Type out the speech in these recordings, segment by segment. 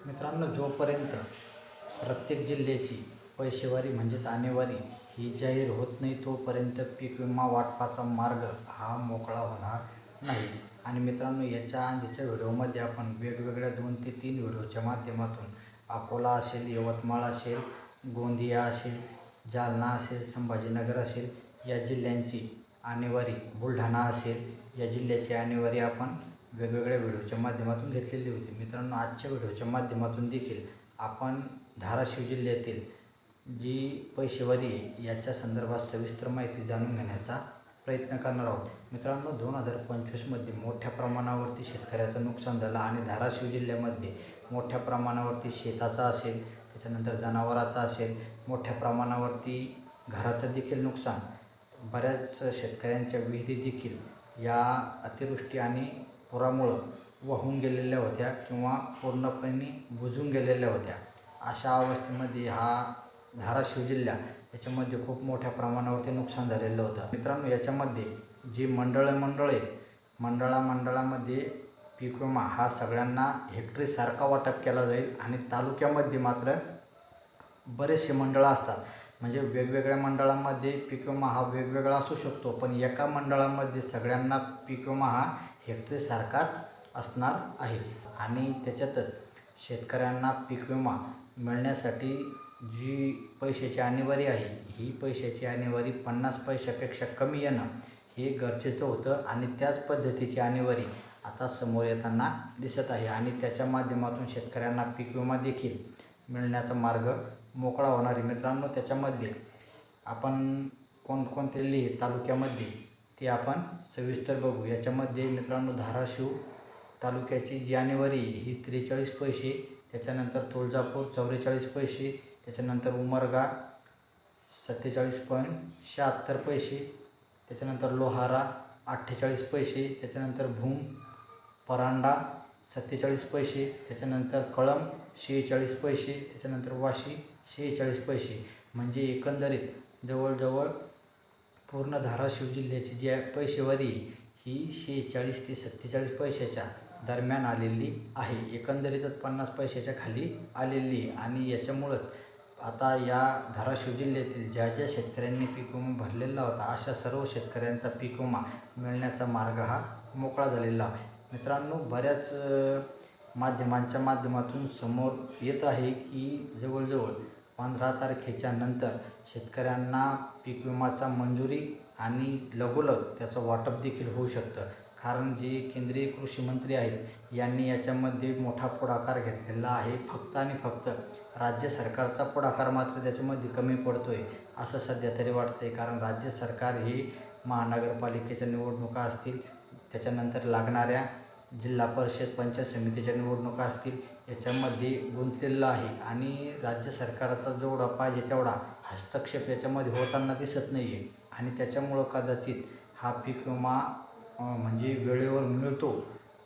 मित्रांनो, जोपर्यंत प्रत्येक जिल्ह्याची पैशेवारी म्हणजेच आणेवारी ही जाहीर होत नाही तोपर्यंत पीक विमा वाटपाचा मार्ग हा मोकळा होणार नाही. आणि मित्रांनो, याच्या आधीच्या व्हिडिओमध्ये आपण वेगवेगळ्या 2 ते 3 व्हिडिओच्या माध्यमातून अकोला असेल, यवतमाळ असेल, गोंदिया असेल, जालना असेल, संभाजीनगर असेल या जिल्ह्यांची आणेवारी, बुलढाणा असेल या जिल्ह्याची आणेवारी आपण वेगवेगळ्या व्हिडिओच्या माध्यमातून घेतलेली होती. मित्रांनो, आजच्या व्हिडिओच्या माध्यमातून देखील आपण धाराशिव जिल्ह्यातील जी पैशेवारी याच्या संदर्भात सविस्तर माहिती जाणून घेण्याचा प्रयत्न करणार आहोत. मित्रांनो, 2025मध्ये मोठ्या प्रमाणावरती शेतकऱ्याचं नुकसान झालं आणि धाराशिव जिल्ह्यामध्ये मोठ्या प्रमाणावरती शेताचं असेल, त्याच्यानंतर जनावराचं असेल, मोठ्या प्रमाणावरती घराचं देखील नुकसान, बऱ्याच शेतकऱ्यांच्या विहिरी देखील या अतिवृष्टी आणि पुरामुळं वाहून गेलेल्या होत्या किंवा पूर्णपणे बुजून गेलेल्या होत्या. अशा अवस्थेमध्ये हा धाराशिव जिल्हा याच्यामध्ये खूप मोठ्या प्रमाणावरती नुकसान झालेलं होतं. मित्रांनो, याच्यामध्ये जी मंडळामध्ये पीक विमा हा सगळ्यांना हेक्टरी सारखा वाटप केला जाईल आणि तालुक्यामध्ये मात्र बरेचसे मंडळं असतात. म्हणजे वेगवेगळ्या मंडळांमध्ये पीक विमा हा वेगवेगळा असू शकतो, पण एका मंडळामध्ये सगळ्यांना पीक विमा हा हेक्टरी सारखाच असणार आहे. आणि त्याच्यातच शेतकऱ्यांना पीक विमा मिळण्यासाठी जी पैशाची आणेवारी आहे, ही पैशाची आणेवारी 50 पैशापेक्षा कमी येणं हे गरजेचं होतं आणि त्याच पद्धतीची आणेवारी आता समोर येताना दिसत आहे आणि त्याच्या माध्यमातून शेतकऱ्यांना पीक विमा देखील मिळण्याचा मार्ग मोकळा होणार आहे. मित्रांनो, त्याच्यामध्ये आपण कोणकोणते तालुक्यामध्ये ते आपण सविस्तर बघू. याच्यामध्ये मित्रांनो, धाराशिव तालुक्याची जी आणेवारी ही 43 पैसे, त्याच्यानंतर तुळजापूर 44 पैसे, त्याच्यानंतर उमरगा 47.76 पैसे, त्याच्यानंतर लोहारा 48 पैसे, त्याच्यानंतर भूम परांडा 47 पैसे, त्याच्यानंतर कळंब 46 पैसे, त्याच्यानंतर वाशी 46 पैसे. म्हणजे एकंदरीत जवळजवळ पूर्ण धाराशिव जिल्ह्याची जी पैशेवारी ही 46 ते 47 पैशाच्या दरम्यान आलेली आहे. एकंदरीतच 50 पैशाच्या खाली आलेली आहे. आणि याच्यामुळंच आता या धाराशिव जिल्ह्यातील ज्या शेतकऱ्यांनी पीक विमा भरलेला होता अशा सर्व शेतकऱ्यांचा पीक विमा मिळण्याचा मार्ग हा मोकळा झालेला आहे. मित्रांनो, बऱ्याच माध्यमांच्या माध्यमातून समोर येत आहे की जवळजवळ 15 तारखेच्या नंतर शेतकऱ्यांना पीक विमाचा मंजुरी आणि लगोलग त्याचं वाटप देखील होऊ शकतं. कारण जे केंद्रीय कृषी मंत्री आहेत यांनी याच्यामध्ये मोठा पुढाकार घेतलेला आहे. फक्त आणि फक्त राज्य सरकारचा पुढाकार मात्र त्याच्यामध्ये कमी पडतो आहे असं सध्या तरी वाटतं आहे. कारण राज्य सरकार हे महानगरपालिकेच्या निवडणुका असतील, त्याच्यानंतर लागणाऱ्या जिल्हा परिषद पंचायत समितीच्या निवडणुका असतील याच्यामध्ये गुंतलेलं आहे आणि राज्य सरकारचा जेवढा पाहिजे तेवढा हस्तक्षेप याच्यामध्ये होताना दिसत नाही आहे. आणि त्याच्यामुळं कदाचित हा पीक विमा म्हणजे वेळेवर मिळतो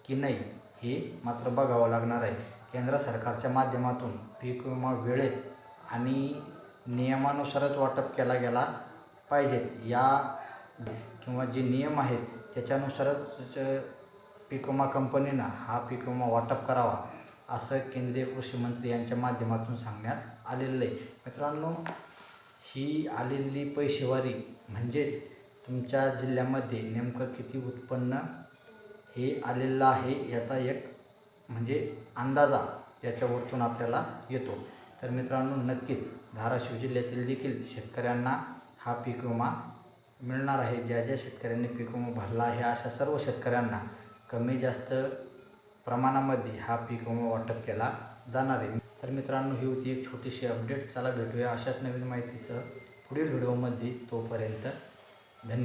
की नाही हे मात्र बघावं लागणार आहे. केंद्र सरकारच्या माध्यमातून पीक विमा वेळेत आणि नियमानुसारच वाटप केला गेला पाहिजेत या किंवा जे नियम आहेत त्याच्यानुसारच पीक विमा कंपनीनं हा पीक विमा वाटप करावा असं केंद्रीय कृषी मंत्री यांच्या माध्यमातून सांगण्यात आलेलं आहे. मित्रांनो, ही आलेली पैशेवारी म्हणजेच तुमच्या जिल्ह्यामध्ये नेमकं किती उत्पन्न हे आलेलं आहे याचा एक म्हणजे अंदाजा याच्यावरतून आपल्याला येतो. तर मित्रांनो, नक्कीच धाराशिव जिल्ह्यातील देखील शेतकऱ्यांना हा पीक विमा मिळणार आहे. ज्या शेतकऱ्यांनी पीक विमा भरला आहे अशा सर्व शेतकऱ्यांना कमी जास्त प्रमाणामध्ये हा पीक विमा वाटप केला जाणार आहे. तर मित्रांनो, ही होती एक छोटीशी अपडेट. चला भेटूया अशाच नवीन माहितीसह पुढील व्हिडिओमध्ये. तोपर्यंत धन्यवाद.